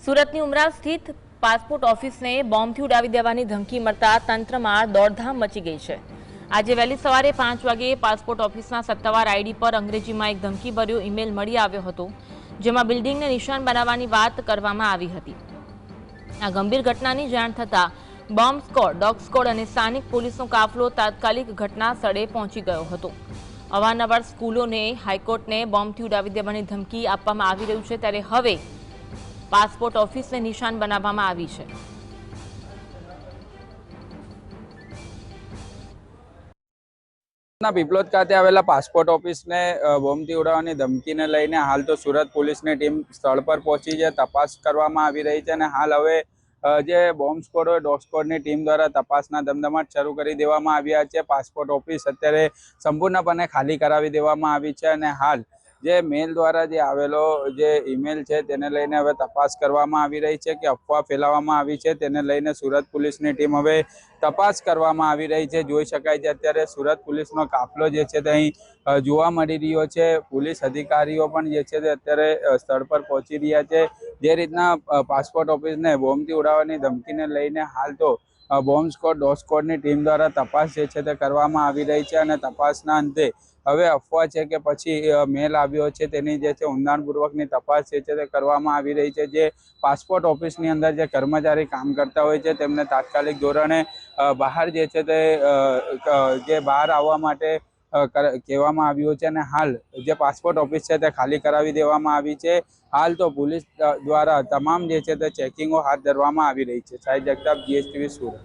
સુરતની ઉમરા સ્થિત પાસપોર્ટ ઓફિસને બોમ્બથી ઉડાવી દેવાની ધમકી મળતા તંત્રમાં દોડધામ મચી ગઈ છે। આજે વહેલી સવારે 5 વાગે પાસપોર્ટ ઓફિસના સત્તાવાર આઈડી પર અંગ્રેજીમાં એક ધમકીભર્યો ઈમેલ મળી આવ્યો હતો, જેમાં બિલ્ડિંગને નિશાન બનાવવાની વાત કરવામાં આવી હતી। આ ગંભીર ઘટનાની જાણ થતાં બોમ્બ સ્ક્વોડ, ડોગ સ્ક્વોડ અને સ્થાનિક પોલીસનો કાફલો તાત્કાલિક ઘટના સ્થળે પહોંચી ગયો હતો। અવારનવાર સ્કૂલોને, હાઈકોર્ટને બોમ્બથી ઉડાવી દેવાની ધમકી આપવામાં આવી રહ્યું છે, ત્યારે હવે પાસપોર્ટ ઓફિસને નિશાન બનાવવામાં આવી છે। પીપલોદ ખાતે આવેલા પાસપોર્ટ ઓફિસને બોમ્બથી ઉડાવવાની ધમકીને લઈને હાલ તો સુરત પોલીસની ટીમ સ્થળ પર પહોંચી છે, તપાસ કરવામાં આવી રહી છે અને હાલ હવે જે બોમ્બ સ્ક્વોડ હોય, ડોગ સ્ક્વોડની ટીમ દ્વારા તપાસના ધમધમાટ શરૂ કરી દેવામાં આવ્યા છે। પાસપોર્ટ ઓફિસ અત્યારે સંપૂર્ણપણે ખાલી કરાવી દેવામાં આવી છે અને હાલ જે મેલ દ્વારા જે આવેલો જે ઈમેલ છે તેને લઈને હવે તપાસ કરવામાં આવી રહી છે કે અફવા ફેલાવવામાં આવી છે, તેને લઈને સુરત પોલીસની ટીમ હવે તપાસ કરવામાં આવી રહી છે। જોઈ શકાય છે અત્યારે સુરત પોલીસનો કાફલો જે છે તે અહીં જોવા મળી રહ્યો છે। પોલીસ અધિકારીઓ પણ જે છે તે અત્યારે સ્થળ પર પહોંચી રહ્યા છે। જે રીતના પાસપોર્ટ ઓફિસને બોમ્બથી ઉડાવવાની ધમકીને લઈને હાલ તો બોમ્બ સ્ક્વોડ, ડોગ સ્ક્વોડની ટીમ દ્વારા તપાસ જે છે તે કરવામાં આવી રહી છે અને તપાસના અંતે હવે અફવા છે કે પછી મેલ આવ્યો છે તેની જે છે ઊંડાણપૂર્વકની તપાસ જે છે તે કરવામાં આવી રહી છે। જે પાસપોર્ટ ઓફિસની અંદર જે કર્મચારી કામ કરતા હોય છે તેમને તાત્કાલિક ધોરણે બહાર જે છે તે જે બહાર આવવા માટે કહેવામાં આવ્યું છે અને હાલ જે પાસપોર્ટ ઓફિસ છે તે ખાલી કરાવી દેવામાં આવી છે। હાલ તો પોલીસ દ્વારા તમામ જે છે તે ચેકિંગો હાથ ધરવામાં આવી રહી છે। સાહિદ જગતાપ, GSTV સુરત।